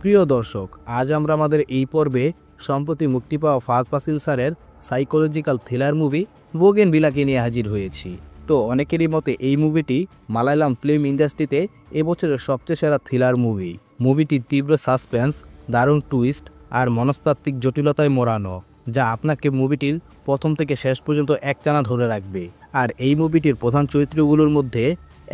প্রিয় দর্শক, আজ আমরা আমাদের এই পর্বে সম্প্রতি মুক্তি পাওয়া ফাহাদ ফাসিল স্যারের সাইকোলজিক্যাল থ্রিলার মুভি বোগেনভিলাকে নিয়ে হাজির হয়েছি। তো অনেকেরই মতে এই মুভিটি মালায়ালাম ফিল্ম ইন্ডাস্ট্রিতে এবছরের সবচেয়ে সেরা থ্রিলার মুভি। মুভিটির তীব্র সাসপেন্স, দারুণ টুইস্ট আর মনস্তাত্ত্বিক জটিলতায় মোড়ানো, যা আপনাকে মুভিটির প্রথম থেকে শেষ পর্যন্ত একটানা ধরে রাখবে। আর এই মুভিটির প্রধান চরিত্রগুলোর মধ্যে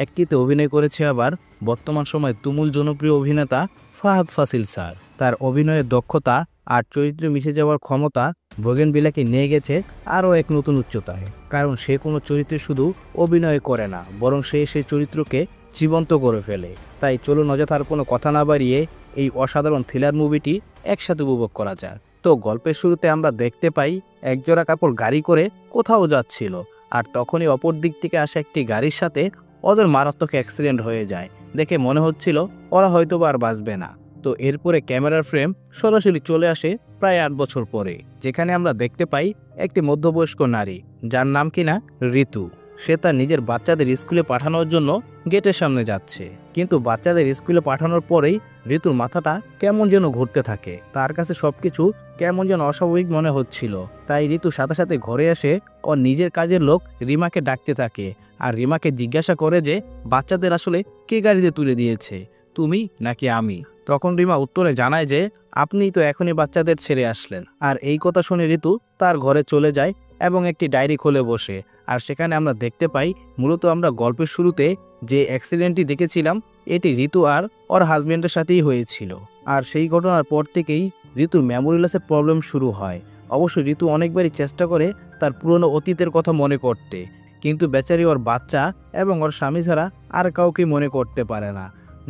একটিতে অভিনয় করেছে আবার বর্তমান সময়ে তুমুল জনপ্রিয় অভিনেতা ফাহাদ ফাসিল স্যার। তার অভিনয়ের দক্ষতা আর চরিত্রে মিশে যাওয়ার ক্ষমতা বোগেনভিলাকে নিয়ে গেছে আরও এক নতুন উচ্চতায়। কারণ সে কোনো চরিত্রে শুধু অভিনয় করে না, বরং সে সেই চরিত্রকে জীবন্ত করে ফেলে। তাই চলুন অযথার কোনো কথা না বাড়িয়ে এই অসাধারণ থ্রিলার মুভিটি একসাথে উপভোগ করা যায়। তো গল্পের শুরুতে আমরা দেখতে পাই একজোড়া কাপড় গাড়ি করে কোথাও যাচ্ছিল, আর তখনই অপর দিক থেকে আসা একটি গাড়ির সাথে ওদের মারাত্মক অ্যাক্সিডেন্ট হয়ে যায়। দেখে মনে হচ্ছিল ওরা হয়তো আর বাঁচবে না। তো এরপরে ক্যামেরার ফ্রেম সরাসরি চলে আসে প্রায় 8 বছর পরে, যেখানে আমরা দেখতে পাই একটি মধ্যবয়স্ক নারী, যার নাম কিনা ঋতু। সে তার নিজের বাচ্চাদের স্কুলে পাঠানোর জন্য গেটের সামনে যাচ্ছে, কিন্তু বাচ্চাদের স্কুলে পাঠানোর পরেই ঋতুর মাথাটা কেমন যেন ঘুরতে থাকে। তার কাছে সবকিছু কেমন যেন অস্বাভাবিক মনে হচ্ছিল। তাই ঋতু সাথে সাথে ঘরে এসে ওর নিজের কাজের লোক রিমাকে ডাকতে থাকে, আর রিমাকে জিজ্ঞাসা করে যে বাচ্চাদের আসলে কে গাড়িতে তুলে দিয়েছে, তুমি নাকি আমি। তখন রিমা উত্তরে জানায় যে আপনিই তো এখনই বাচ্চাদের ছেড়ে আসলেন। আর এই কথা শুনে ঋতু তার ঘরে চলে যায় এবং একটি ডায়েরি খুলে বসে। আর সেখানে আমরা দেখতে পাই মূলত আমরা গল্পের শুরুতে যে অ্যাক্সিডেন্টটি দেখেছিলাম এটি ঋতু আর ওর হাজব্যান্ডের সাথেই হয়েছিল। আর সেই ঘটনার পর থেকেই ঋতুর মেমোরি লসের প্রবলেম শুরু হয়। অবশ্য ঋতু অনেকবারই চেষ্টা করে তার পুরনো অতীতের কথা মনে করতে, কিন্তু বেচারি ওর বাচ্চা এবং ওর স্বামী ছাড়া আর কাউকে মনে করতে পারে না।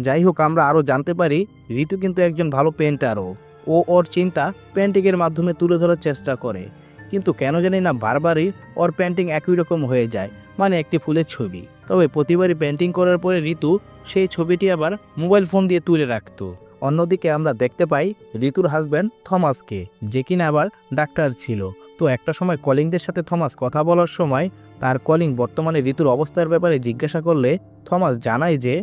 যাই হোক, আমরা আরও জানতে পারি ঋতু কিন্তু একজন ভালো পেন্টারও। ও ওর চিন্তা পেন্টিংয়ের মাধ্যমে তুলে ধরার চেষ্টা করে, কিন্তু কেন জানি না বারবারই ওর পেন্টিং একই রকম হয়ে যায়, মানে একটি ফুলের ছবি। তবে প্রতিবারই পেন্টিং করার পরে ঋতু সেই ছবিটি আবার মোবাইল ফোন দিয়ে তুলে রাখত। অন্যদিকে আমরা দেখতে পাই ঋতুর হাজব্যান্ড থমাসকে, যে কিনা আবার ডাক্তার ছিল। তো একটা সময় কলিংদের সাথে থমাস কথা বলার সময় তার কলিং বর্তমানে ঋতুর অবস্থার ব্যাপারে জিজ্ঞাসা করলে থমাস জানায় যে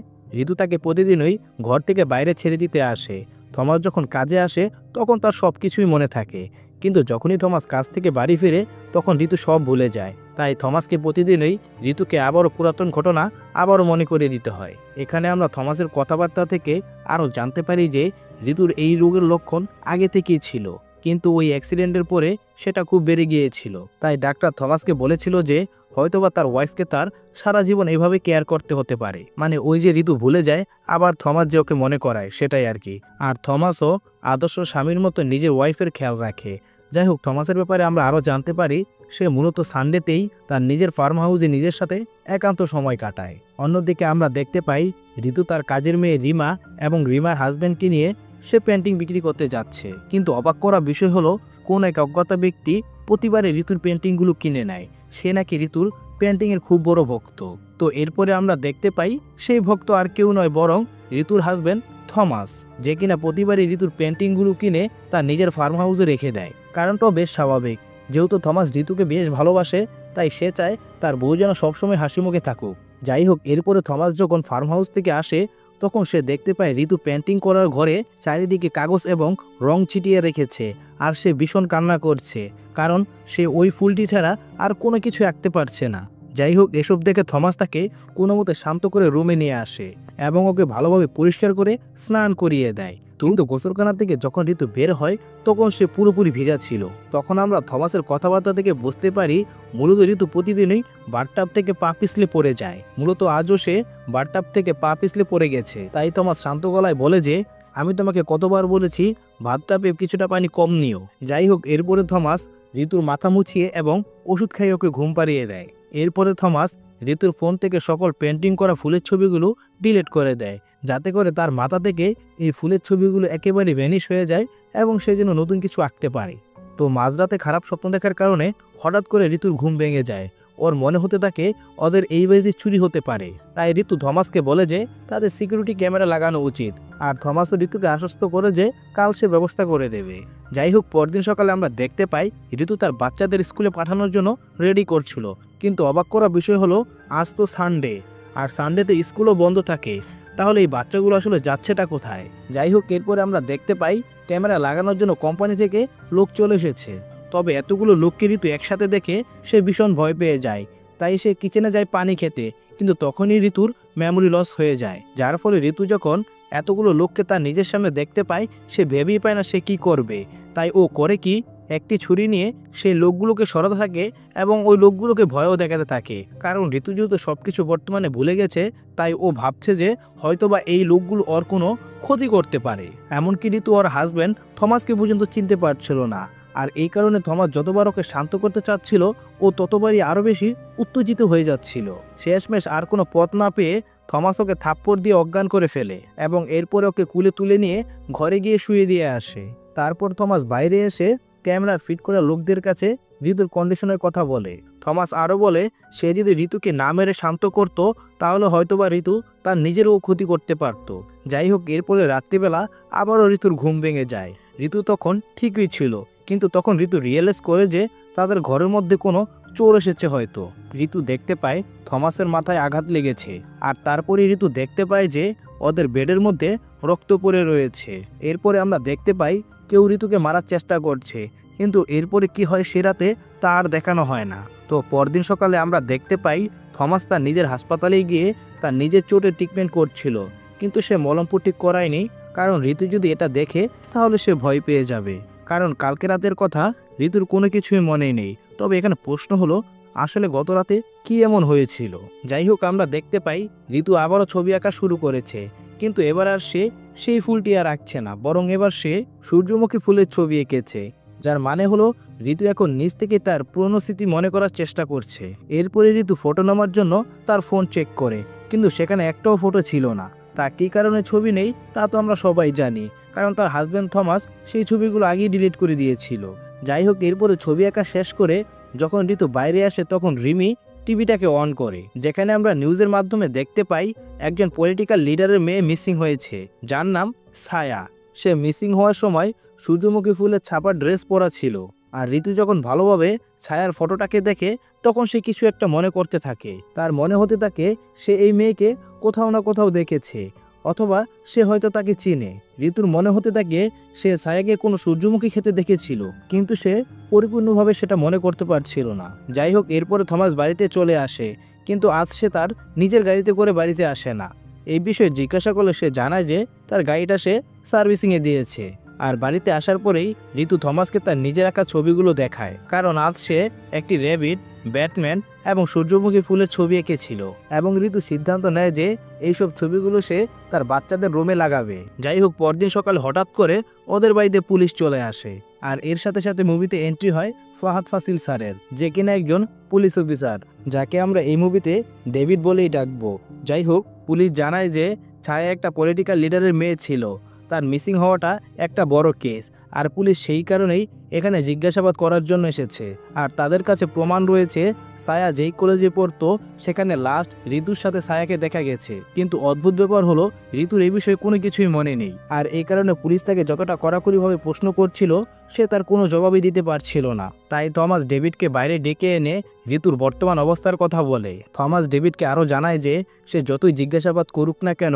ঋতু তাকে প্রতিদিনই ঘর থেকে বাইরে ছেড়ে দিতে আসে। থমাস যখন কাজে আসে তখন তার সব কিছুই মনে থাকে, কিন্তু যখনই থমাস কাজ থেকে বাড়ি ফিরে তখন ঋতু সব ভুলে যায়। তাই থমাসকে প্রতিদিনই ঋতুকে আবারও পুরাতন ঘটনা আবারও মনে করে দিতে হয়। এখানে আমরা থমাসের কথাবার্তা থেকে আরও জানতে পারি যে ঋতুর এই রোগের লক্ষণ আগে থেকেই ছিল, কিন্তু ওই অ্যাক্সিডেন্টের পরে সেটা খুব বেড়ে গিয়েছিল। তাই ডাক্তার থমাসকে বলেছিল যে হয়তোবা তার ওয়াইফকে তার সারা জীবন এইভাবে কেয়ার করতে হতে পারে। মানে ওই যে ঋতু ভুলে যায় আবার থমাস যে ওকে মনে করায়, সেটাই আর কি। আর থমাসও আদর্শ স্বামীর মতো নিজের ওয়াইফের খেয়াল রাখে। যাই হোক, থমাসের ব্যাপারে আমরা আরও জানতে পারি সে মূলত সানডেতেই তার নিজের ফার্ম হাউসে নিজের সাথে একান্ত সময় কাটায়। অন্যদিকে আমরা দেখতে পাই ঋতু তার কাজের মেয়ে রিমা এবং রিমার হাজব্যান্ডকে নিয়ে সে পেন্টিং বিক্রি করতে যাচ্ছে, কিন্তু অবাক করা বিষয় হলো কোন এক অজ্ঞাত ব্যক্তি প্রতিবারে ঋতুর পেন্টিংগুলো কিনে নেয়। সে নাকি ঋতুর পেন্টিংয়ের খুব বড় ভক্ত। তো এরপরে আমরা দেখতে পাই সেই ভক্ত আর কেউ নয় বরং ঋতুর হাজব্যান্ড থমাস, যে কিনা প্রতিবারই ঋতুর পেন্টিংগুলো কিনে তার নিজের ফার্ম হাউসে রেখে দেয়। কারণটাও বেশ স্বাভাবিক, যেহেতু থমাস ঋতুকে বেশ ভালোবাসে, তাই সে চায় তার বউ যেন সবসময় হাসি মুখে থাকুক। যাই হোক, এরপরে থমাস যখন ফার্ম হাউস থেকে আসে তখন সে দেখতে পায় ঋতু পেন্টিং করার ঘরে চারিদিকে কাগজ এবং রং ছিটিয়ে রেখেছে, আর সে ভীষণ কান্না করছে, কারণ সে ওই ফুলটি ছাড়া আর কোনো কিছু আঁকতে পারছে না। যাই হোক, এসব দেখে থমাস তাকে কোনো মতে শান্ত করে রুমে নিয়ে আসে এবং ওকে ভালোভাবে পরিষ্কার করে স্নান করিয়ে দেয়। কিন্তু গোসলখানা থেকে যখন ঋতু বের হয় তখন সে পুরোপুরি ভেজা ছিল। তখন আমরা থমাসের কথাবার্তা থেকে বুঝতে পারি মূলত ঋতু প্রতিদিনই বাথটাব থেকে পা পিছলে পড়ে যায়। মূলত আজও সে বাথটাব থেকে পা পিছলে পড়ে গেছে। তাই থমাস শান্ত গলায় বলে যে আমি তোমাকে কতবার বলেছি বাথটাবে কিছুটা পানি কম নিও। যাই হোক, এরপরে থমাস ঋতুর মাথা মুছিয়ে এবং ওষুধ খাইয়ে ওকে ঘুম পাড়িয়ে দেয়। এরপরে থমাস ঋতুর ফোন থেকে সকল পেন্টিং করা ফুলের ছবিগুলো ডিলিট করে দেয়, যাতে করে তার মাথা থেকে এই ফুলের ছবিগুলো একেবারে ভ্যানিশ হয়ে যায় এবং সে যেন নতুন কিছু আঁকতে পারে। তো মাঝরাতে খারাপ স্বপ্ন দেখার কারণে হঠাৎ করে ঋতুর ঘুম ভেঙে যায়। ওর মনে হতে থাকে ওদের এই বাড়িতে চুরি হতে পারে। তাই ঋতু থমাসকে বলে যে তাদের সিকিউরিটি ক্যামেরা লাগানো উচিত, আর থমাসও ঋতুকে আশ্বস্ত করে যে কাল সে ব্যবস্থা করে দেবে। যাই হোক, পরদিন সকালে আমরা দেখতে পাই ঋতু তার বাচ্চাদের স্কুলে পাঠানোর জন্য রেডি করছিল, কিন্তু অবাক করা বিষয় হলো আজ তো সানডে, আর সানডেতে স্কুলও বন্ধ থাকে। তাহলে এই বাচ্চাগুলো আসলে যাচ্ছেটা কোথায়? যাই হোক, এরপরে আমরা দেখতে পাই ক্যামেরা লাগানোর জন্য কোম্পানি থেকে লোক চলে এসেছে। তবে এতগুলো লোককে ঋতু একসাথে দেখে সে ভীষণ ভয় পেয়ে যায়। তাই সে কিচেনে যায় পানি খেতে, কিন্তু তখনই ঋতুর মেমোরি লস হয়ে যায়, যার ফলে ঋতু যখন এতগুলো লোককে তার নিজের সামনে দেখতে পায় সে ভেবেই পায় না সে কি করবে। তাই ও করে কি, একটি ছুরি নিয়ে সেই লোকগুলোকে সরাতে থাকে এবং ওই লোকগুলোকে ভয়ও দেখাতে থাকে। কারণ ঋতু যেহেতু সবকিছু বর্তমানে ভুলে গেছে, তাই ও ভাবছে যে হয়তোবা এই লোকগুলো ওর কোনো ক্ষতি করতে পারে। এমনকি ঋতু ওর হাজব্যান্ড থমাসকে পর্যন্ত চিনতে পারছিল না। আর এই কারণে থমাস যতবার ওকে শান্ত করতে চাচ্ছিল ও ততবারই আরও বেশি উত্তেজিত হয়ে যাচ্ছিল। শেষমেশ আর কোনো পথ না পেয়ে থমাস ওকে থাপ্পড় দিয়ে অজ্ঞান করে ফেলে এবং এরপরে ওকে কুলে তুলে নিয়ে ঘরে গিয়ে শুয়ে দিয়ে আসে। তারপর থমাস বাইরে এসে ক্যামেরা ফিট করা লোকদের কাছে ঋতুর কন্ডিশনের কথা বলে। থমাস আরও বলে সে যদি ঋতুকে না মেরে শান্ত করত তাহলে হয়তোবা ঋতু তার নিজেরও ক্ষতি করতে পারত। যাই হোক, এরপরে রাত্রিবেলা আবারও ঋতুর ঘুম ভেঙে যায়। ঋতু তখন ঠিকই ছিল, কিন্তু তখন ঋতু রিয়েলাইজ করে যে তাদের ঘরের মধ্যে কোনো চোর এসেছে হয়তো। ঋতু দেখতে পায় থমাসের মাথায় আঘাত লেগেছে, আর তারপরে ঋতু দেখতে পায় যে ওদের বেডের মধ্যে রক্ত পড়ে রয়েছে। এরপরে আমরা দেখতে পাই কেউ ঋতুকে মারার চেষ্টা করছে, কিন্তু এরপরে কি হয় সে রাতে তা আর দেখানো হয় না। তো পরদিন সকালে আমরা দেখতে পাই থমাস তার নিজের হাসপাতালে গিয়ে তার নিজের চোটের ট্রিটমেন্ট করছিল, কিন্তু সে মলমপট্টি করায়নি, কারণ ঋতু যদি এটা দেখে তাহলে সে ভয় পেয়ে যাবে। কারণ কালকে রাতের কথা ঋতুর কোনো কিছুই মনে নেই। তবে এখানে প্রশ্ন হলো, আসলে গত রাতে কি এমন হয়েছিল? যাই হোক, আমরা দেখতে পাই ঋতু আবারও ছবি আঁকা শুরু করেছে, কিন্তু এবার আর সে সেই ফুলটি আর আঁকছে না, বরং এবার সে সূর্যমুখী ফুলের ছবি এঁকেছে। যার মানে হলো ঋতু এখন নিজ থেকে তার পুরনো স্মৃতি মনে করার চেষ্টা করছে। এরপরে ঋতু ফটো নেওয়ার জন্য তার ফোন চেক করে, কিন্তু সেখানে একটাও ফটো ছিল না। তা কী কারণে ছবি নেই তা তো আমরা সবাই জানি, কারণ তার হাজব্যান্ড থমাস সেই ছবিগুলো আগেই ডিলিট করে দিয়েছিল। যাই হোক, এরপরে ছবি আঁকা শেষ করে যখন ঋতু বাইরে আসে তখন রিমি টিভিটাকে অন করে, যেখানে আমরা নিউজের মাধ্যমে দেখতে পাই একজন পলিটিক্যাল লিডারের মেয়ে মিসিং হয়েছে, যার নাম ছায়া। সে মিসিং হওয়ার সময় সূর্যমুখী ফুলের ছাপা ড্রেস পরা ছিল। আর ঋতু যখন ভালোভাবে ছায়ার ফটোটাকে দেখে তখন সে কিছু একটা মনে করতে থাকে। তার মনে হতে থাকে সে এই মেয়েকে কোথাও না কোথাও দেখেছে, অথবা সে হয়তো তাকে চিনে। ঋতুর মনে হতে থাকে সে ছায়াকে কোনো সূর্যমুখী খেতে দেখেছিল, কিন্তু সে পরিপূর্ণভাবে সেটা মনে করতে পারছিল না। যাই হোক, এরপরে থমাস বাড়িতে চলে আসে, কিন্তু আজ সে তার নিজের গাড়িতে করে বাড়িতে আসে না। এই বিষয়ে জিজ্ঞাসা করলে সে জানায় যে তার গাড়িটা সে সার্ভিসিংয়ে দিয়েছে। আর বাড়িতে আসার পরেই ঋতু থমাসকে তার নিজের আঁকা ছবিগুলো দেখায়, কারণ আজ সে একটি র্যাবিট, ব্যাটম্যান এবং সূর্যমুখী ফুলের ছবি এঁকেছিল, এবং ঋতু সিদ্ধান্ত নেয় যে এইসব ছবিগুলো সে তার বাচ্চাদের রুমে লাগাবে। যাই হোক, পরদিন সকালে হঠাৎ করে ওদের বাড়িতে পুলিশ চলে আসে, আর এর সাথে সাথে মুভিতে এন্ট্রি হয় ফাহাদ ফাসিল স্যারের, যে কিনা একজন পুলিশ অফিসার, যাকে আমরা এই মুভিতে ডেভিড বলেই ডাকবো। যাই হোক, পুলিশ জানায় যে ছায়া একটা পলিটিক্যাল লিডারের মেয়ে ছিল, তার মিসিং হওয়াটা একটা বড় কেস, আর পুলিশ সেই কারণেই এখানে জিজ্ঞাসাবাদ করার জন্য এসেছে। আর তাদের কাছে প্রমাণ রয়েছে ছায়া যেই কলেজে পড়তো সেখানে লাস্ট ঋতুর সাথে ছায়াকে দেখা গেছে, কিন্তু অদ্ভুত ব্যাপার হলো ঋতুর এই বিষয়ে কোনো কিছুই মনে নেই। আর এই কারণে পুলিশ তাকে যতটা কড়াকড়িভাবে প্রশ্ন করছিল সে তার কোনো জবাবই দিতে পারছিল না। তাই থমাস ডেভিডকে বাইরে ডেকে এনে ঋতুর বর্তমান অবস্থার কথা বলে। থমাস ডেভিডকে আরও জানায় যে সে যতই জিজ্ঞাসাবাদ করুক না কেন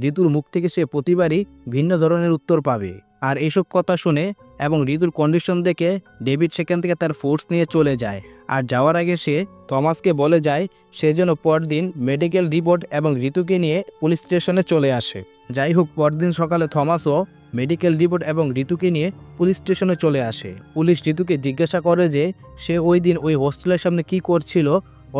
ঋতুর মুখ থেকে সে প্রতিবারই ভিন্ন ধরনের উত্তর পাবে। আর এইসব কথা শুনে এবং ঋতুর কন্ডিশন দেখে ডেভিড সেখান থেকে তার ফোর্স নিয়ে চলে যায়। আর যাওয়ার আগে সে থমাসকে বলে যায় সে যেন পরদিন মেডিকেল রিপোর্ট এবং ঋতুকে নিয়ে পুলিশ স্টেশনে চলে আসে। যাই হোক, পরদিন সকালে থমাসও মেডিকেল রিপোর্ট এবং ঋতুকে নিয়ে পুলিশ স্টেশনে চলে আসে। পুলিশ ঋতুকে জিজ্ঞাসা করে যে সে ওই দিন ওই হোস্টেলের সামনে কি করছিল,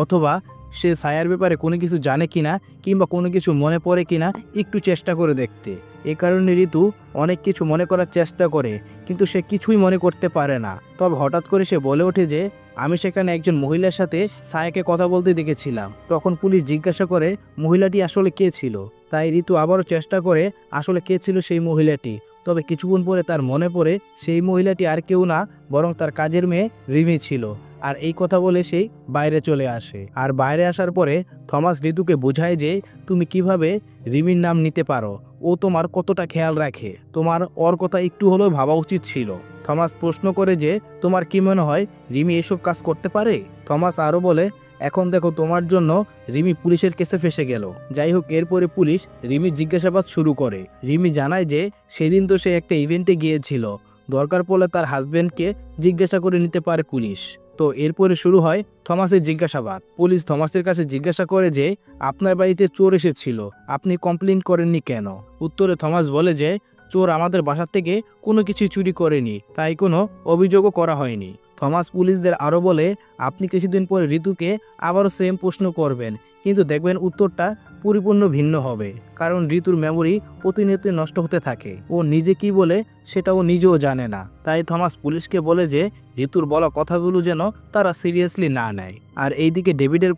অথবা সে ছায়ার ব্যাপারে কোনো কিছু জানে কিনা কিংবা কোনো কিছু মনে পড়ে কিনা একটু চেষ্টা করে দেখতে। এ কারণে ঋতু অনেক কিছু মনে করার চেষ্টা করে, কিন্তু সে কিছুই মনে করতে পারে না। তবে হঠাৎ করে সে বলে ওঠে যে আমি সেখানে একজন মহিলার সাথে ছায়াকে কথা বলতে দেখেছিলাম। তখন পুলিশ জিজ্ঞাসা করে মহিলাটি আসলে কে ছিল। তাই ঋতু আবারও চেষ্টা করে আসলে কে ছিল সেই মহিলাটি। তবে কিছুক্ষণ পরে তার মনে পড়ে সেই মহিলাটি আর কেউ না, বরং তার কাজের মেয়ে রিমি ছিল। আর এই কথা বলে সেই বাইরে চলে আসে। আর বাইরে আসার পরে থমাস ঋতুকে বোঝায় যে তুমি কিভাবে রিমির নাম নিতে পারো, ও তোমার কতটা খেয়াল রাখে, তোমার ওর কথা একটু হলেও ভাবা উচিত ছিল। থমাস প্রশ্ন করে যে তোমার কি মনে হয় রিমি এসব কাজ করতে পারে? থমাস আরও বলে এখন দেখো তোমার জন্য রিমি পুলিশের কেসে ফেসে গেল। যাই হোক, এরপরে পুলিশ রিমির জিজ্ঞাসাবাদ শুরু করে। রিমি জানায় যে সেদিন তো সে একটা ইভেন্টে গিয়েছিল, দরকার পড়লে তার হাজবেন্ডকে জিজ্ঞাসা করে নিতে পারে পুলিশ। তো এরপরে শুরু হয় থমাসের জিজ্ঞাসাবাদ। পুলিশ থমাসের কাছে জিজ্ঞাসা করে যে আপনার বাড়িতে চোর এসেছিল, আপনি কমপ্লেন করেননি কেন? উত্তরে থমাস বলে যে চোর আমাদের বাসা থেকে কোনো কিছু চুরি করেনি, তাই কোনো অভিযোগও করা হয়নি। থমাস পুলিশদের আরও বলে আপনি কিছুদিন পরে ঋতুকে আবারও সেম প্রশ্ন করবেন, কিন্তু দেখবেন উত্তরটা পরিপূর্ণ ভিন্ন হবে, কারণ ঋতুর মেমোরি প্রতিনিয়ত নষ্ট হতে থাকে। ও নিজে কি বলে সেটা ও নিজেও জানে না। তাই থমাস পুলিশকে বলে যে ঋতুর বলা কথাগুলো যেন তারা সিরিয়াসলি না নেয়। আর এইদিকে ডেভিডের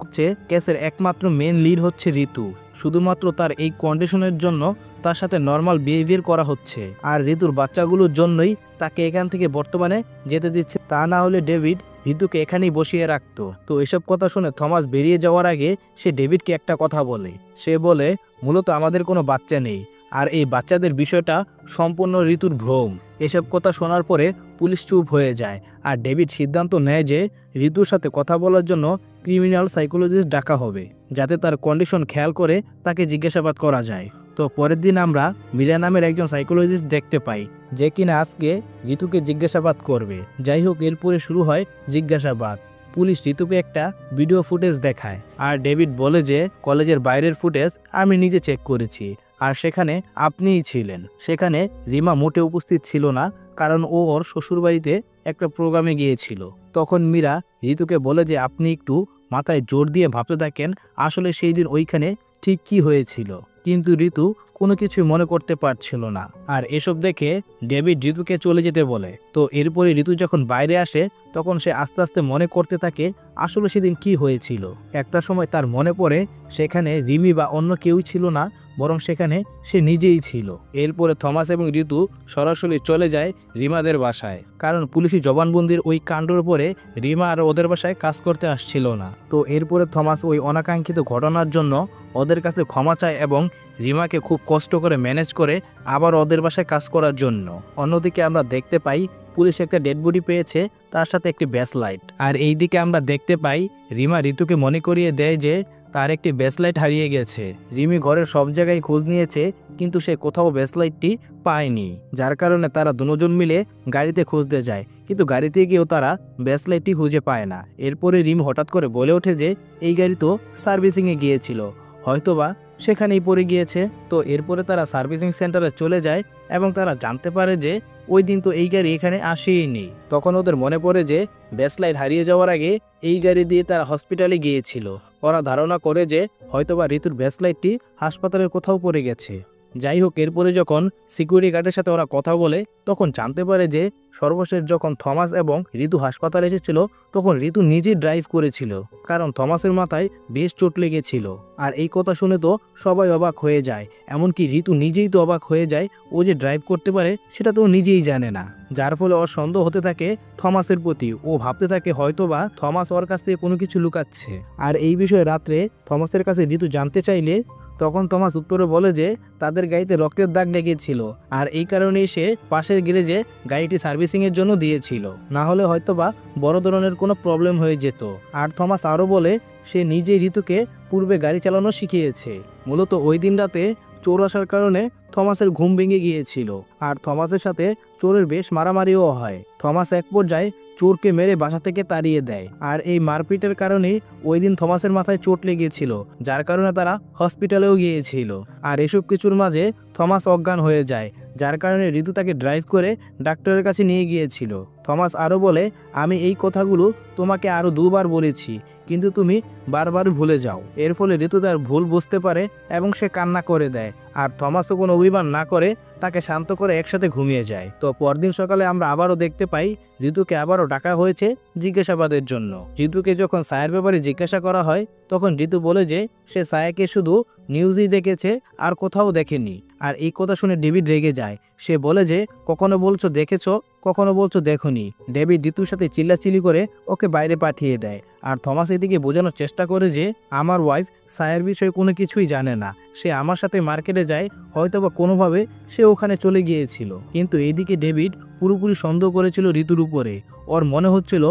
কেসের একমাত্র মেন লিড হচ্ছে ঋতু। শুধুমাত্র তার এই কন্ডিশনের জন্য তার সাথে নর্মাল বিহেভিয়ার করা হচ্ছে, আর ঋতুর বাচ্চাগুলোর জন্যই তাকে এখান থেকে বর্তমানে যেতে দিচ্ছে। তা না হলে ডেভিড ঋতুকে এখানেই বসিয়ে রাখতো। তো এসব কথা শুনে থমাস বেরিয়ে যাওয়ার আগে সে ডেভিডকে একটা কথা বলে। সে বলে মূলত আমাদের কোনো বাচ্চা নেই, আর এই বাচ্চাদের বিষয়টা সম্পূর্ণ ঋতুর ভ্রম। এসব কথা শোনার পরে পুলিশ চুপ হয়ে যায়, আর ডেভিড সিদ্ধান্ত নেয় যে ঋতুর সাথে কথা বলার জন্য ক্রিমিনাল সাইকোলজিস্ট ডাকা হবে, যাতে তার কন্ডিশন খেয়াল করে তাকে জিজ্ঞাসাবাদ করা যায়। তো পরের দিন আমরা মীরা নামের একজন সাইকোলজিস্ট দেখতে পাই, যে কিনা আজকে ঋতুকে জিজ্ঞাসাবাদ করবে। যাই হোক, এরপরে শুরু হয় জিজ্ঞাসাবাদ। পুলিশ ঋতুকে একটা ভিডিও ফুটেজ দেখায়, আর ডেভিড বলে যে কলেজের বাইরের ফুটেজ আমি নিজে চেক করেছি, আর সেখানে আপনিই ছিলেন। সেখানে রিমা মোটে উপস্থিত ছিল না, কারণ ও ওর শ্বশুরবাড়িতে একটা প্রোগ্রামে গিয়েছিল। তখন মীরা ঋতুকে বলে যে আপনি একটু মাথায় জোর দিয়ে ভাবতে থাকেন আসলে সেই দিন ওইখানে ঠিক কি হয়েছিল। কিন্তু ঋতু কোনো কিছু মনে করতে পারছিল না। আর এসব দেখে ডেভিড ঋতুকে চলে যেতে বলে। তো এরপরে ঋতু যখন বাইরে আসে তখন সে আস্তে আস্তে মনে করতে থাকে আসলে সেদিন কি হয়েছিল। একটা সময় তার মনে পড়ে সেখানে রিমি বা অন্য কেউ ছিল না, বরং সেখানে সে নিজেই ছিল। এরপরে থমাস এবং ঋতু সরাসরি চলে যায় রিমাদের বাসায়, কারণ পুলিশি জবানবন্দির ওই কাণ্ডর পরে রিমা আর ওদের বাসায় কাজ করতে আসছিল না। তো এরপরে থমাস ওই অনাকাঙ্ক্ষিত ঘটনার জন্য ওদের কাছে ক্ষমা চায় এবং রিমাকে খুব কষ্ট করে ম্যানেজ করে আবার ওদের বাসায় কাজ করার জন্য। অন্যদিকে আমরা দেখতে পাই পুলিশ একটা ডেড বডি পেয়েছে, তার সাথে একটি ব্যাসলাইট। আর এইদিকে আমরা দেখতে পাই রিমা ঋতুকে মনে করিয়ে দেয় যে তার একটি ব্যাসলাইট হারিয়ে গেছে। রিমি ঘরের সব জায়গায় খোঁজ নিয়েছে, কিন্তু সে কোথাও ব্যাসলাইটটি পায়নি, যার কারণে তারা দুজন মিলে গাড়িতে খুঁজতে যায়, কিন্তু গাড়িতে গিয়েও তারা ব্যাসলাইটটি খুঁজে পায় না। এরপরে রিমি হঠাৎ করে বলে ওঠে যে এই গাড়ি তো সার্ভিসিংয়ে গিয়েছিল, হয়তোবা সেখানেই পড়ে গিয়েছে। তো এরপরে তারা সার্ভিসিং সেন্টারে চলে যায় এবং তারা জানতে পারে যে ওই দিন তো এই গাড়ি এখানে আসেইনি। তখন ওদের মনে পড়ে যে ব্যাসলাইট হারিয়ে যাওয়ার আগে এই গাড়ি দিয়ে তারা হসপিটালে গিয়েছিল। ওরা ধারণা করে যে হয়তোবা ঋতুর ব্যাসলাইটটি হাসপাতালের কোথাও পড়ে গেছে। যাই হোক, এরপরে যখন সিকিউরিটি গার্ডের সাথে ওরা কথা বলে তখন জানতে পারে যে সর্বশেষ যখন থমাস এবং ঋতু হাসপাতালে এসেছিল তখন ঋতু নিজেই ড্রাইভ করেছিল, কারণ থমাসের মাথায় বেশ চোট লেগেছিল। আর এই কথা শুনে তো সবাই অবাক হয়ে যায়, এমনকি ঋতু নিজেই তো অবাক হয়ে যায়, ও যে ড্রাইভ করতে পারে সেটা তো নিজেই জানে না। যার ফলে ওর সন্দেহ হতে থাকে থমাসের প্রতি। ও ভাবতে থাকে হয়তোবা থমাস ওর কাছ থেকে কোনো কিছু লুকাচ্ছে। আর এই বিষয়ে রাত্রে থমাসের কাছে ঋতু জানতে চাইলে তখন থমাস উত্তরে বলে যে তাদের গাড়িতে রক্তের দাগ লেগেছিল, আর এই কারণেই সে পাশের গ্যারেজে গাড়িটি সার্ভিসিংয়ের জন্য দিয়েছিল, না হলে হয়তোবা বড় ধরনের কোনো প্রবলেম হয়ে যেত। আর থমাস আরও বলে সে নিজেই ঋতুকে পূর্বে গাড়ি চালানো শিখিয়েছে। মূলত ওই দিন রাতে চোর আসার কারণে থমাসের ঘুম ভেঙে গিয়েছিল, আর থমাসের সাথে চোরের বেশ মারামারিও হয়। থমাস এক পর্যায়ে চোরকে মেরে বাসা থেকে তাড়িয়ে দেয়, আর এই মারপিটের কারণেই ওই দিন থমাসের মাথায় চোট লেগেছিল, যার কারণে তারা হসপিটালেও গিয়েছিল। আর এসব কিছুর মাঝে থমাস অজ্ঞান হয়ে যায়, যার কারণে ঋতু তাকে ড্রাইভ করে ডাক্তারের কাছে নিয়ে গিয়েছিল। থমাস আরও বলে আমি এই কথাগুলো তোমাকে আরও দুবার বলেছি, কিন্তু তুমি বারবার ভুলে যাও। এর ফলে ঋতু তার ভুল বুঝতে পারে এবং সে কান্না করে দেয়, আর থমাসও কোনো অভিমান না করে তাকে শান্ত করে একসাথে ঘুমিয়ে যায়। তো পরদিন সকালে আমরা আবারও দেখতে পাই ঋতুকে আবারও ডাকা হয়েছে জিজ্ঞাসাবাদের জন্য। ঋতুকে যখন সায়ের ব্যাপারে জিজ্ঞাসা করা হয় তখন ঋতু বলে যে সে সায়াকে শুধু নিউজই দেখেছে আর কোথাও দেখেনি। আর এই কথা শুনে ডেভিড রেগে যায়। সে বলে যে কখনো বলছো দেখেছো, কখনো বলছো দেখোনি। ডেভিড ঋতুর সাথে চিল্লাচিল্লি করে ওকে বাইরে পাঠিয়ে দেয়। আর থমাস এদিকে বোঝানোর চেষ্টা করে যে আমার ওয়াইফ সায়ের বিষয়ে কোনো কিছুই জানে না, সে আমার সাথে মার্কেটে যায়, হয়তোবা কোনোভাবে সে ওখানে চলে গিয়েছিল। কিন্তু এদিকে ডেভিড পুরোপুরি সন্দেহ করেছিল ঋতুর উপরে। ওর মনে হচ্ছিল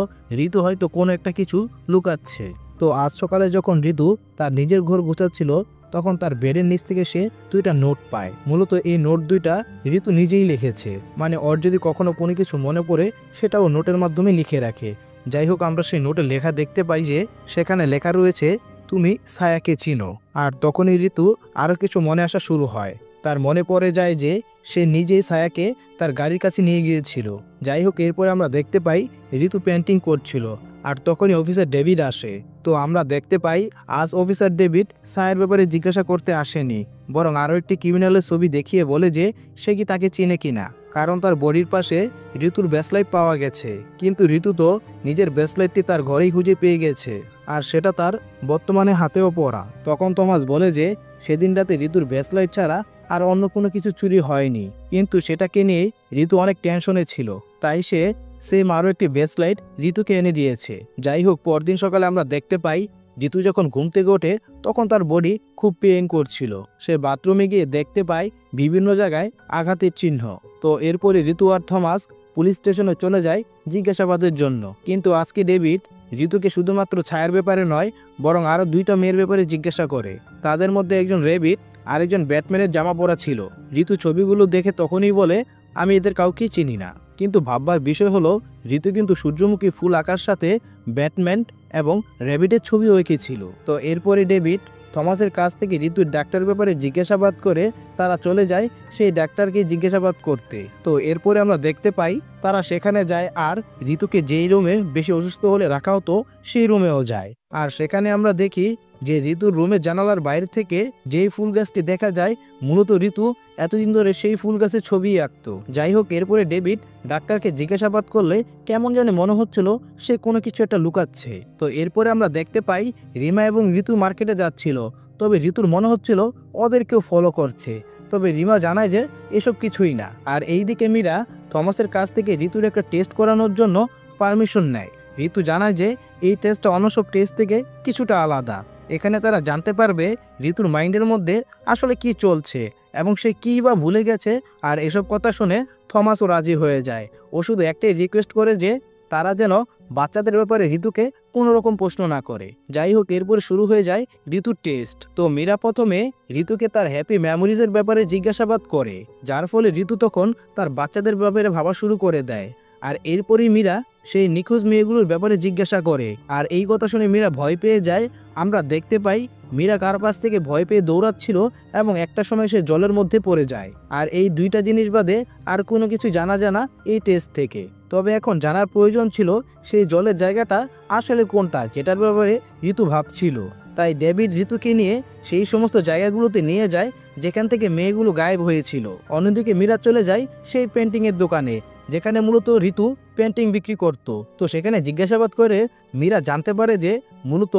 ঋতু হয়তো কোনো একটা কিছু লুকাচ্ছে। তো আজ সকালে যখন ঋতু তার নিজের ঘর গোছাচ্ছিল তখন তার বেডের নিচ থেকে সে 2টা নোট পায়। মূলত এই নোট 2টা ঋতু নিজেই লিখেছে, মানে ওর যদি কখনো কোনো কিছু মনে পড়ে সেটাও নোটের মাধ্যমে লিখে রাখে। যাই হোক, আমরা সেই নোটে লেখা দেখতে পাই যে সেখানে লেখা রয়েছে তুমি ছায়াকে চিনো। আর তখনই ঋতু আরও কিছু মনে আসা শুরু হয়। তার মনে পড়ে যায় যে সে নিজেই ছায়াকে তার গাড়ির কাছে নিয়ে গিয়েছিল। যাই হোক, এরপরে আমরা দেখতে পাই ঋতু পেন্টিং করছিল আর তখনই অফিসার ডেভিড আসে। তো আমরা দেখতে পাই আজ অফিসার ডেভিড ছায়ার ব্যাপারে জিজ্ঞাসা করতে আসেনি, বরং আরও একটি ক্রিমিনালের ছবি দেখিয়ে বলে যে সে কি তাকে চিনে কিনা, কারণ তার বডির পাশে ঋতুর ব্রেসলাইট পাওয়া গেছে। কিন্তু ঋতু তো নিজের ব্রেসলাইটটি তার ঘরেই খুঁজে পেয়ে গেছে আর সেটা তার বর্তমানে হাতেও পরা। তখন থমাস বলে যে সেদিন রাতে ঋতুর ব্রেসলাইট ছাড়া আর অন্য কোনো কিছু চুরি হয়নি, কিন্তু সেটাকে নিয়ে ঋতু অনেক টেনশনে ছিল, তাই সে সেম আরও একটি ব্রেসলাইট ঋতুকে এনে দিয়েছে। যাই হোক, পরদিন সকালে আমরা দেখতে পাই ঋতু যখন ঘুম থেকে ওঠে তখন তার বডি খুব পেইন করছিল। সে বাথরুমে গিয়ে দেখতে পায় বিভিন্ন জায়গায় আঘাতের চিহ্ন। তো এরপরে ঋতু আর থমাস পুলিশ স্টেশনে চলে যায় জিজ্ঞাসাবাদের জন্য। কিন্তু আজকে ডেভিড ঋতুকে শুধুমাত্র ছায়ার ব্যাপারে নয়, বরং আরও 2টা মেয়ের ব্যাপারে জিজ্ঞাসা করে। তাদের মধ্যে একজন রেবিট আর একজন ব্যাটম্যানের জামা পরা ছিল। ঋতু ছবিগুলো দেখে তখনই বলে আমি এদের কাউকেই চিনি না। কিন্তু ভাববার বিষয় হলো ঋতু কিন্তু সূর্যমুখী ফুল আঁকার সাথে ব্যাটম্যান এবং র্যাবিটের ছবিও এঁকেছিল। তো এরপরে ডেভিড থমাসের কাছ থেকে ঋতুর ডাক্তার ব্যাপারে জিজ্ঞাসাবাদ করে তারা চলে যায় সেই ডাক্তারকে জিজ্ঞাসাবাদ করতে। তো এরপরে আমরা দেখতে পাই তারা সেখানে যায় আর ঋতুকে যেই রুমে বেশি অসুস্থ হলে রাখা হতো সেই রুমেও যায়। আর সেখানে আমরা দেখি যে ঋতুর রুমের জানালার বাইরে থেকে যেই ফুল গাছটি দেখা যায় মূলত ঋতু এতদিন ধরে সেই ফুল গাছের ছবি আঁকতো। যাই হোক, এরপরে ডেভিড ডাক্তারকে জিজ্ঞাসাবাদ করলে কেমন জানি মনে হচ্ছিল সে কোনো কিছু একটা লুকাচ্ছে। তো এরপরে আমরা দেখতে পাই রিমা এবং ঋতু মার্কেটে যাচ্ছিল, তবে ঋতুর মনে হচ্ছিল ওদের কেউ ফলো করছে। তবে রিমা জানায় যে এসব কিছুই না। আর এইদিকে মীরা থমাসের কাছ থেকে ঋতুর একটা টেস্ট করানোর জন্য পারমিশন নেয়। ঋতু জানায় যে এই টেস্টটা অন্য সব টেস্ট থেকে কিছুটা আলাদা। এখানে তারা জানতে পারবে ঋতুর মাইন্ডের মধ্যে আসলে কি চলছে এবং সে কী বা ভুলে গেছে। আর এসব কথা শুনে থমাসও রাজি হয়ে যায়। ও শুধু একটাই রিকোয়েস্ট করে যে তারা যেন বাচ্চাদের ব্যাপারে ঋতুকে কোনো রকম প্রশ্ন না করে। যাই হোক, এরপরে শুরু হয়ে যায় ঋতুর টেস্ট। তো মীরা প্রথমে ঋতুকে তার হ্যাপি মেমোরিজের ব্যাপারে জিজ্ঞাসাবাদ করে, যার ফলে ঋতু তখন তার বাচ্চাদের ব্যাপারে ভাবা শুরু করে দেয়। আর এরপরই মীরা সেই নিখোঁজ মেয়েগুলোর ব্যাপারে জিজ্ঞাসা করে। আর এই কথা শুনে মীরা ভয় পেয়ে যায়। আমরা দেখতে পাই মীরা কার পাশ থেকে ভয় পেয়ে দৌড়াচ্ছিল এবং একটা সময় সে জলের মধ্যে পড়ে যায়। আর এই 2টা জিনিস বাদে আর কোনো কিছু জানা এই টেস্ট থেকে। তবে এখন জানার প্রয়োজন ছিল সেই জলের জায়গাটা আসলে কোনটা, যেটার ব্যাপারে ঋতু ভাবছিল। তাই ডেভিড ঋতুকে নিয়ে সেই সমস্ত জায়গাগুলোতে নিয়ে যায় যেখান থেকে মেয়েগুলো গায়েব হয়েছিল। অন্যদিকে মীরা চলে যায় সেই পেন্টিংয়ের দোকানে যেখানে মূলত ঋতু পেন্টিং বিক্রি করত। তো সেখানে জিজ্ঞাসাবাদ করে মীরা জানতে পারে যে মূলত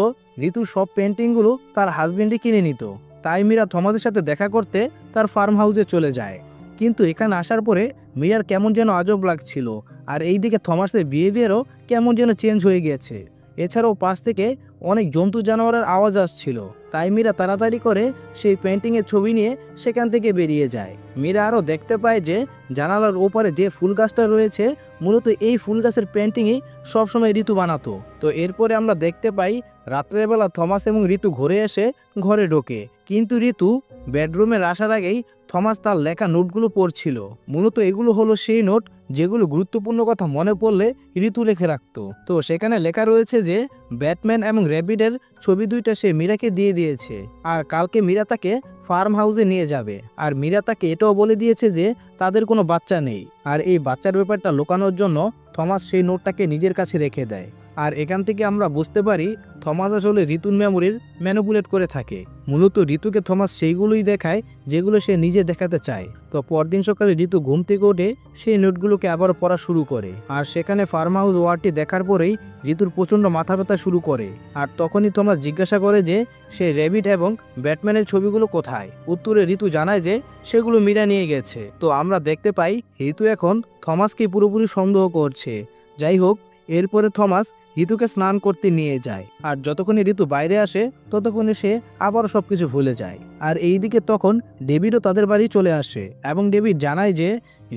ঋতুর সব পেন্টিংগুলো তার হাজবেন্ডই কিনে নিত। তাই মীরা থমাসের সাথে দেখা করতে তার ফার্ম হাউসে চলে যায়। কিন্তু এখানে আসার পরে মীরার কেমন যেন আজব লাগছিল। আর এইদিকে থমাসের বিহেভিয়ারও কেমন যেন চেঞ্জ হয়ে গেছে। এছাড়াও পাশ থেকে অনেক জন্তু জানোয়ারের আওয়াজ আসছিল। তাই মীরা তাড়াতাড়ি করে সেই পেন্টিংয়ের ছবি নিয়ে সেখান থেকে বেরিয়ে যায়। মীরা আরও দেখতে পায় যে জানালার ওপারে যে ফুল গাছটা রয়েছে মূলত এই ফুল গাছের পেন্টিংই সবসময় ঋতু বানাতো। তো এরপরে আমরা দেখতে পাই রাত্রের বেলা থমাস এবং ঋতু ঘরে এসে ঘরে ঢোকে, কিন্তু ঋতু বেডরুমের আসার আগেই থমাস তার লেখা নোটগুলো পড়ছিল। মূলত এগুলো হলো সেই নোট যেগুলো গুরুত্বপূর্ণ কথা মনে পড়লে ঋতু লিখে রাখতো। তো সেখানে লেখা রয়েছে যে ব্যাটম্যান এবং র্যাবিটের ছবি 2টা সে মীরাকে দিয়ে দিয়েছে আর কালকে মীরা তাকে ফার্ম হাউসে নিয়ে যাবে। আর মীরা তাকে এটাও বলে দিয়েছে যে তাদের কোনো বাচ্চা নেই। আর এই বাচ্চার ব্যাপারটা লুকানোর জন্য থমাস সেই নোটটাকে নিজের কাছে রেখে দেয়। আর এখান থেকে আমরা বুঝতে পারি থমাস আসলে ঋতুর মেমোরির ম্যানিপুলেট করে থাকে। মূলত ঋতুকে থমাস সেইগুলোই দেখায় যেগুলো সে নিজে দেখাতে চায়। তো পরদিন সকালে ঋতু ঘুম থেকে উঠে সেই নোটগুলোকে আবার পড়া শুরু করে। আর সেখানে ফার্ম হাউস ওয়ার্ডটি দেখার পরেই ঋতুর প্রচণ্ড মাথা ব্যথা শুরু করে। আর তখনই থমাস জিজ্ঞাসা করে যে সেই র্যাবিট এবং ব্যাটম্যানের ছবিগুলো কোথায়। উত্তরে ঋতু জানায় যে সেগুলো মীরা নিয়ে গেছে। তো আমরা দেখতে পাই ঋতু এখন থমাসকে পুরোপুরি সন্দেহ করছে। যাই হোক, এরপরে থমাস ঋতুকে স্নান করতে নিয়ে যায়। আর যতক্ষণে ঋতু বাইরে আসে ততক্ষণে সে আবারও সবকিছু ভুলে যায়। আর এইদিকে তখন ডেভিডও তাদের বাড়ি চলে আসে এবং ডেভিড জানায় যে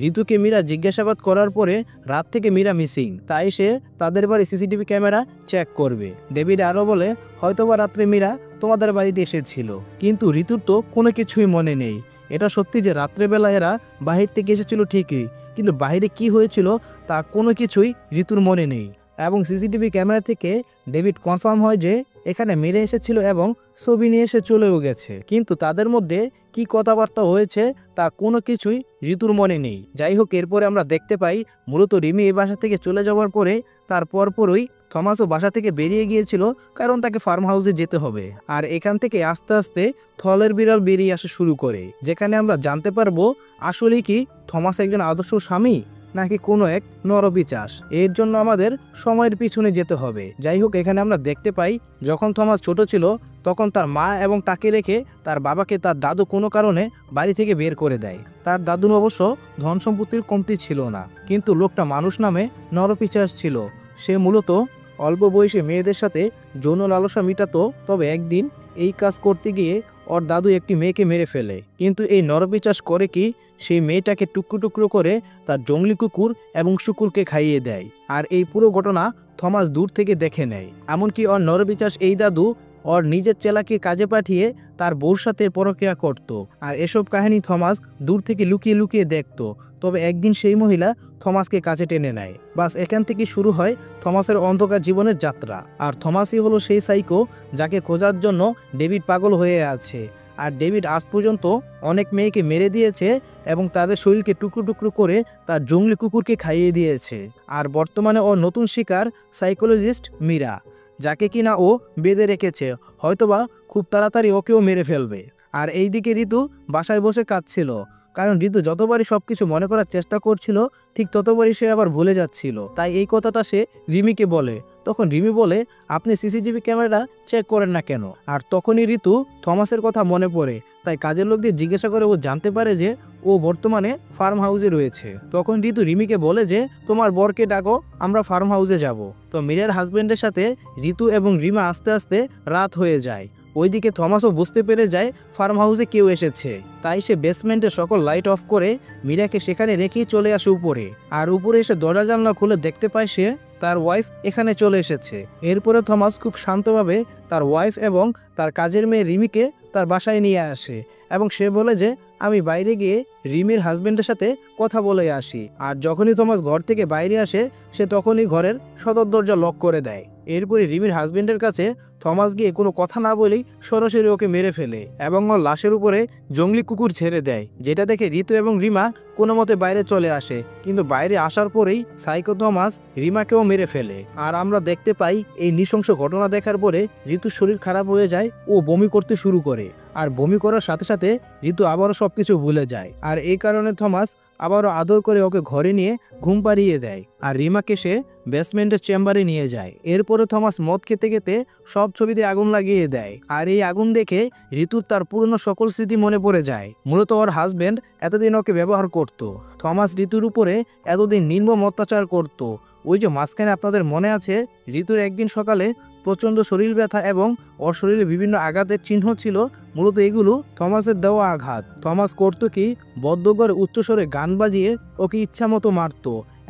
ঋতুকে মীরা জিজ্ঞাসাবাদ করার পরে রাত থেকে মীরা মিসিং, তাই সে তাদের বাড়ি সিসিটিভি ক্যামেরা চেক করবে। ডেভিড আরও বলে হয়তোবা রাত্রে মীরা তোমাদের বাড়িতে এসেছিল, কিন্তু ঋতুর তো কোনো কিছুই মনে নেই। এটা সত্যি যে রাত্রেবেলা এরা বাহির থেকে এসেছিল ঠিকই, কিন্তু বাইরে কি হয়েছিল তা কোনো কিছুই ঋতুর মনে নেই। এবং সিসিটিভি ক্যামেরা থেকে ডেভিড কনফার্ম হয় যে এখানে মেরে এসেছিল এবং ছবি নিয়ে এসে চলেও গেছে, কিন্তু তাদের মধ্যে কি কথাবার্তা হয়েছে তা কোনো কিছুই ঋতুর মনে নেই। যাই হোক, এরপরে আমরা দেখতে পাই মূলত রিমি এই বাসা থেকে চলে যাওয়ার পরে তার পরপরই থমাসও বাসা থেকে বেরিয়ে গিয়েছিল, কারণ তাকে ফার্ম হাউসে যেতে হবে। আর এখান থেকে আস্তে আস্তে থলের বিড়াল বেরিয়ে আসা শুরু করে, যেখানে আমরা জানতে পারবো আসলে কি থমাস একজন আদর্শ স্বামী নাকি কোনো এক নরপিশাচ। এর জন্য আমাদের সময়ের পিছনে যেতে হবে। যাই হোক, এখানে আমরা দেখতে পাই যখন থমাস ছোট ছিল তখন তার মা এবং তাকে রেখে তার বাবাকে তার দাদু কোনো কারণে বাড়ি থেকে বের করে দেয়। তার দাদুর অবশ্য ধন সম্পত্তির কমতি ছিল না, কিন্তু লোকটা মানুষ নামে নরপিশাচ ছিল। সে মূলত অল্প বয়সে মেয়েদের সাথে যৌন লালসা মিটাতো। তবে একদিন এই কাজ করতে গিয়ে ওর দাদু একটি মেয়েকে মেরে ফেলে, কিন্তু এই নরপিশাচ করে কি সেই মেয়েটাকে টুকরো টুকরো করে তার জঙ্গলি কুকুর এবং শুকুরকে খাইয়ে দেয়। আর এই পুরো ঘটনা থমাস দূর থেকে দেখে নেয়। এমনকি ওর নরপিশাচ এই দাদু ওর নিজের চেলাকে কাজে পাঠিয়ে তার বউর সাথে পরক্রিয়া করত। আর এসব কাহিনী থমাস দূর থেকে লুকিয়ে লুকিয়ে দেখত। তবে একদিন সেই মহিলা থমাসকে কাছে টেনে নেয়। বাস এখান থেকে শুরু হয় থমাসের অন্ধকার জীবনের যাত্রা। আর থমাসই হলো সেই সাইকো যাকে খোঁজার জন্য ডেভিড পাগল হয়ে আছে। আর ডেভিড আজ পর্যন্ত অনেক মেয়েকে মেরে দিয়েছে এবং তাদের শরীরকে টুকরো টুকরো করে তার জঙ্গলি কুকুরকে খাইয়ে দিয়েছে। আর বর্তমানে ওর নতুন শিকার সাইকোলজিস্ট মীরা, যাকে কিনা ও বেঁধে রেখেছে, হয়তোবা খুব তাড়াতাড়ি ওকেও মেরে ফেলবে। আর এইদিকে ঋতু বাসায় বসে কাঁদছিল, কারণ ঋতু যতবারই সবকিছু মনে করার চেষ্টা করছিল ঠিক ততবারই সে আবার ভুলে যাচ্ছিল। তাই এই কথাটা সে রিমিকে বলে। তখন রিমি বলে আপনি সিসিটিভি ক্যামেরা চেক করেন না কেন? আর তখনই ঋতু থমাসের কথা মনে পড়ে। তাই কাজের লোকদের জিজ্ঞাসা করে ও জানতে পারে যে ও বর্তমানে ফার্ম হাউসে রয়েছে। তখন ঋতু রিমিকে বলে যে তোমার বরকে ডাকো, আমরা ফার্ম হাউসে যাব। তো মীরার হাজবেন্ডের সাথে ঋতু এবং রিমা আস্তে আস্তে রাত হয়ে যায়। ওইদিকে থমাসও বুঝতে পেরে যায় ফার্ম হাউসে কেউ এসেছে, তাই সে বেসমেন্টে সকল লাইট অফ করে মীরাকে সেখানে রেখেই চলে আসে উপরে। আর উপরে এসে দরজা জানলা খুলে দেখতে পায় সে তার ওয়াইফ এখানে চলে এসেছে। এরপরে থমাস খুব শান্তভাবে তার ওয়াইফ এবং তার কাজের মেয়ে রিমিকে তার বাসায় নিয়ে আসে এবং সে বলে যে আমি বাইরে গিয়ে রিমির হাজবেন্ডের সাথে কথা বলে আসি। আর যখনই থমাস ঘর থেকে বাইরে আসে সে তখনই ঘরের সদর দরজা লক করে দেয়। এরপরে রিমির হাজবেন্ডের কাছে থমাস গিয়ে কোনো কথা না বলেই সরাসরি ওকে মেরে ফেলে এবং ওর লাশের উপরে জঙ্গলি কুকুর ছেড়ে দেয়, যেটা দেখে ঋতু এবং রিমা কোনো মতে বাইরে চলে আসে। কিন্তু বাইরে আসার পরেই সাইকো থমাস রিমাকেও মেরে ফেলে। আর আমরা দেখতে পাই এই নৃশংস ঘটনা দেখার পরে ঋতুর শরীর খারাপ হয়ে যায়, ও বমি করতে শুরু করে। আর বমি করার সাথে সাথে ঋতু আবারও সবকিছু ভুলে যায়। আর এই কারণে থমাস আবারও আদর করে ওকে ঘরে নিয়ে ঘুম পাড়িয়ে দেয় আর রিমাকে সে বেসমেন্টের চেম্বারে নিয়ে যায়। এরপরে থমাস মদ খেতে খেতে সব ছবিতে আগুন লাগিয়ে দেয়। আর এই আগুন দেখে ঋতুর তার পুরনো সকল স্মৃতি মনে পড়ে যায়। মূলত ওর হাজবেন্ড এতদিন ওকে ব্যবহার করত। থমাস ঋতুর উপরে এতদিন নির্মম অত্যাচার করত। ওই যে মাঝখানে আপনাদের মনে আছে ঋতুর একদিন সকালে প্রচণ্ড শরীর ব্যথা এবং ওর শরীরে বিভিন্ন আঘাতের চিহ্ন ছিল, মূলত এগুলো থমাসের দেওয়া আঘাত। থমাস করত কি বদ্ধ করে উচ্চস্বরে গান বাজিয়ে ওকে ইচ্ছা মতো মারত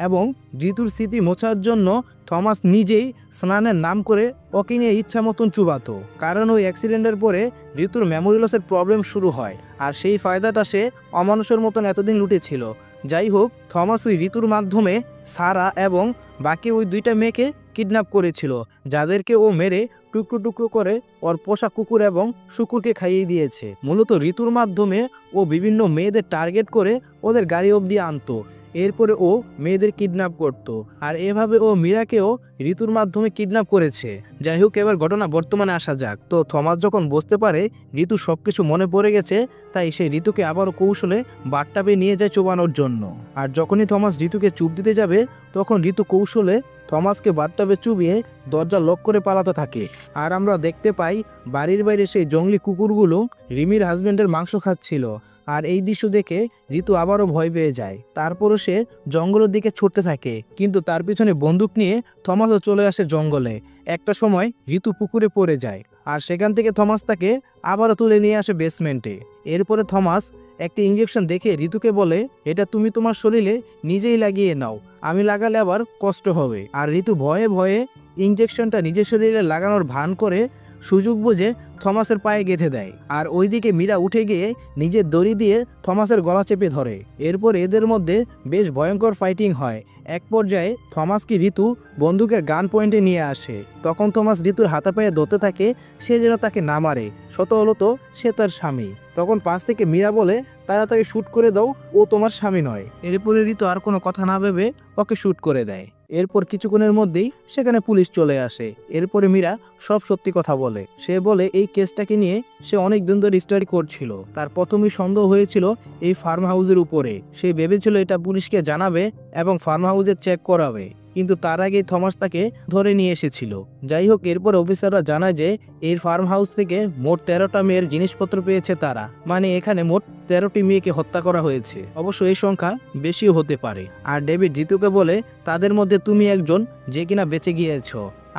এবং ঋতুর স্মৃতি মোছার জন্য থমাস নিজেই স্নানের নাম করে ওকে নিয়ে ইচ্ছা মতন চুবাতো। কারণ ওই অ্যাক্সিডেন্টের পরে ঋতুর মেমোরি লসের প্রবলেম শুরু হয়, আর সেই ফায়দাটা সে অমানুষের মতন এতদিন লুটেছিল। যাই হোক, থমাস ওই ঋতুর মাধ্যমে সারা এবং বাকি ওই দুইটা মেয়েকে কিডন্যাপ করেছিল, যাদেরকে ও মেরে টুকরো টুকরো করে ওর পোষা কুকুর এবং শুকুরকে খাইয়ে দিয়েছে। মূলত ঋতুর মাধ্যমে ও বিভিন্ন মেয়েদের টার্গেট করে ওদের গাড়ি অবধি আনতো। এরপরে ও মেয়েদের কিডন্যাপ করত, আর এভাবে ও মীরাকেও ঋতুর মাধ্যমে কিডন্যাপ করেছে। যাই হোক, এবার ঘটনা বর্তমানে আসা যাক। তো থমাস যখন বুঝতে পারে ঋতু সবকিছু মনে পড়ে গেছে, তাই সে ঋতুকে আবারও কৌশলে বাথটাবে নিয়ে যায় চুবানোর জন্য। আর যখনই থমাস ঋতুকে চুপ দিতে যাবে তখন ঋতু কৌশলে থমাসকে বাথটাবে চুবিয়ে দরজা লক করে পালাতে থাকে। আর আমরা দেখতে পাই বাড়ির বাইরে সেই জঙ্গলি কুকুরগুলো রিমির হাজবেন্ডের মাংস খাচ্ছিল। আর এই দৃশ্য দেখে ঋতু আবারও ভয় পেয়ে যায়। তারপরও সে জঙ্গলের দিকে ছুটতে থাকে, কিন্তু তার পিছনে বন্দুক নিয়ে থমাসও চলে আসে জঙ্গলে একটা সময় ঋতু পুকুরে পড়ে যায় আর সেখান থেকে থমাস তাকে আবারও তুলে নিয়ে আসে বেসমেন্টে। এরপরে থমাস একটি ইঞ্জেকশন দেখে ঋতুকে বলে, এটা তুমি তোমার শরীরে নিজেই লাগিয়ে নাও, আমি লাগালে আবার কষ্ট হবে। আর ঋতু ভয়ে ভয়ে ইঞ্জেকশনটা নিজের শরীরে লাগানোর ভান করে সুযোগ বুঝে থমাসের পায়ে গেঁথে দেয়। আর ওইদিকে মীরা উঠে গিয়ে নিজের দড়ি দিয়ে থমাসের গলা চেপে ধরে। এরপর এদের মধ্যে বেশ ভয়ঙ্কর ফাইটিং হয়। এক পর্যায়ে থমাসকে ঋতু বন্দুকের গান পয়েন্টে নিয়ে আসে। তখন থমাস ঋতুর হাতে পায়ে ধরতে থাকে সে যেন তাকে না মারে, সতলত সে তার স্বামী। তখন পাশ থেকে মীরা বলে, তাড়াতাড়ি শ্যুট করে দাও, ও তোমার স্বামী নয়। এরপরে ঋতু আর কোনো কথা না ভেবে ওকে শ্যুট করে দেয়। এরপর কিছুক্ষণের মধ্যেই সেখানে পুলিশ চলে আসে। এরপরে মীরা সব সত্যি কথা বলে। সে বলে এই কেসটাকে নিয়ে সে অনেক দিন ধরে স্টাডি করছিল। তার প্রথমেই সন্দেহ হয়েছিল এই ফার্ম হাউসের উপরে। সে ভেবেছিল এটা পুলিশকে জানাবে এবং ফার্ম হাউসে চেক করাবে, কিন্তু তার আগেই থমাস তাকে ধরে নিয়ে এসেছিল। যাই হোক, এরপর অফিসাররা জানায় যে এই ফার্ম হাউস থেকে মোট 13টা মেয়ের জিনিসপত্র পেয়েছে তারা, মানে এখানে মোট 13টি মেয়েকে হত্যা করা হয়েছে। অবশ্য এই সংখ্যা বেশিও হতে পারে। আর ডেভিড ঋতুকে বলে, তাদের মধ্যে তুমি একজন যে কিনা বেঁচে গিয়েছ,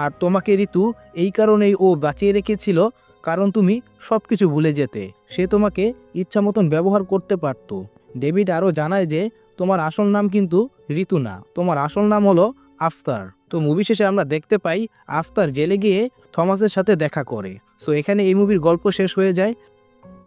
আর তোমাকে ঋতু এই কারণেই ও বাঁচিয়ে রেখেছিল কারণ তুমি সবকিছু ভুলে যেতে। সে তোমাকে ইচ্ছা মতন ব্যবহার করতে পারত। ডেভিড আরও জানায় যে তোমার আসল নাম কিন্তু ঋতু না, তোমার আসল নাম হলো আফতার। তো মুভি শেষে আমরা দেখতে পাই আফতার জেলে গিয়ে থমাসের সাথে দেখা করে। সো এখানে এই মুভির গল্প শেষ হয়ে যায়।